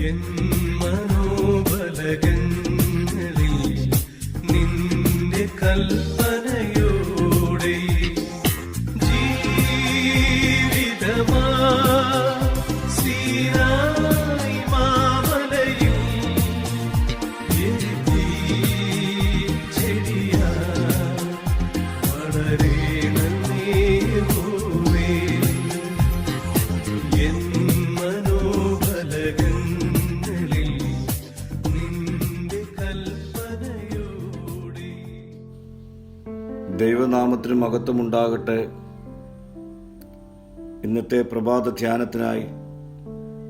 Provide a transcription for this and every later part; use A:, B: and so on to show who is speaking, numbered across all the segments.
A: N മനോബലകങ്ങളിൽ നിന്റെ കൽപ്പനയോടെ ജീവിതമാ സീനായി മാമലയിൽ ചെടിയാ വളരേണമേ യഹോവേ. N മനോബലകങ്ങളിൽ നിന്റെ കൽപ്പനയോടെ.
B: ദൈവനാമത്തിന് മഹത്വമുണ്ടാകട്ടെ. ഇന്നത്തെ പ്രഭാത ധ്യാനത്തിനായി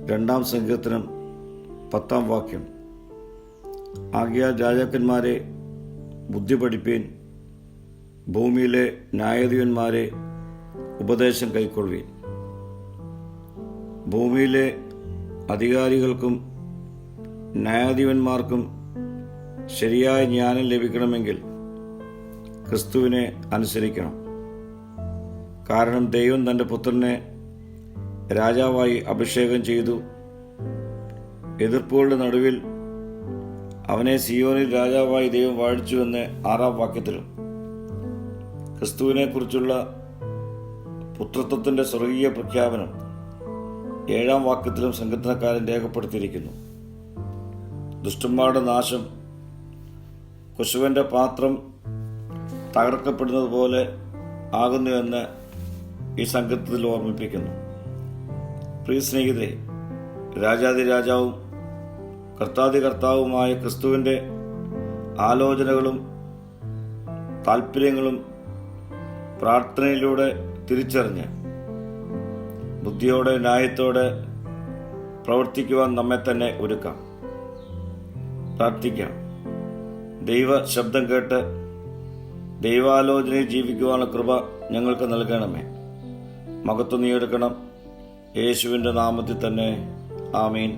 B: 2 സങ്കീർത്തനം 10 വാക്യം. ആകയാൽ രാജാക്കന്മാരെ ബുദ്ധി പഠിപ്പീൻ, ഭൂമിയിലെ ന്യായാധിപന്മാരെ ഉപദേശം കൈക്കൊള്ളുവീൻ. ഭൂമിയിലെ അധികാരികൾക്കും ന്യായാധിപന്മാർക്കും ശരിയായ ജ്ഞാനം ലഭിക്കണമെങ്കിൽ ക്രിസ്തുവിനെ അനുസരിക്കണം. കാരണം ദൈവം തൻ്റെ പുത്രനെ രാജാവായി അഭിഷേകം ചെയ്തു. എതിർപ്പുകളുടെ നടുവിൽ അവനെ സിയോനിൽ രാജാവായി ദൈവം വാഴിച്ചുവെന്ന് 6 വാക്യത്തിലും ക്രിസ്തുവിനെ കുറിച്ചുള്ള പുത്രത്വത്തിൻ്റെ സ്വർഗീയ പ്രഖ്യാപനം 7 വാക്യത്തിലും സങ്കീർത്തനക്കാരൻ രേഖപ്പെടുത്തിയിരിക്കുന്നു. ദുഷ്ടന്മാരുടെ നാശം കുശവന്റെ പാത്രം തകർക്കപ്പെടുന്നത് പോലെ ആകുന്നുവെന്ന് ഈ സങ്കീർത്തനത്തിൽ ഓർമ്മിപ്പിക്കുന്നു. പ്രിയ സ്നേഹിതരെ, രാജാതിരാജാവും കർത്താവുമായ ക്രിസ്തുവിൻ്റെ ആലോചനകളും താല്പര്യങ്ങളും പ്രാർത്ഥനയിലൂടെ തിരിച്ചറിഞ്ഞ് ബുദ്ധിയോടെ ന്യായത്തോടെ പ്രവർത്തിക്കുവാൻ നമ്മെ തന്നെ ഒരുക്കാം. പ്രാർത്ഥിക്കാം. ദൈവ ശബ്ദം കേട്ട് ദൈവാലോചനയിൽ ജീവിക്കുവാനുള്ള കൃപ ഞങ്ങൾക്ക് നൽകണമേ. മഹത്വം നീ എടുക്കണം. യേശുവിൻ്റെ നാമത്തിൽ തന്നെ. ആമീൻ.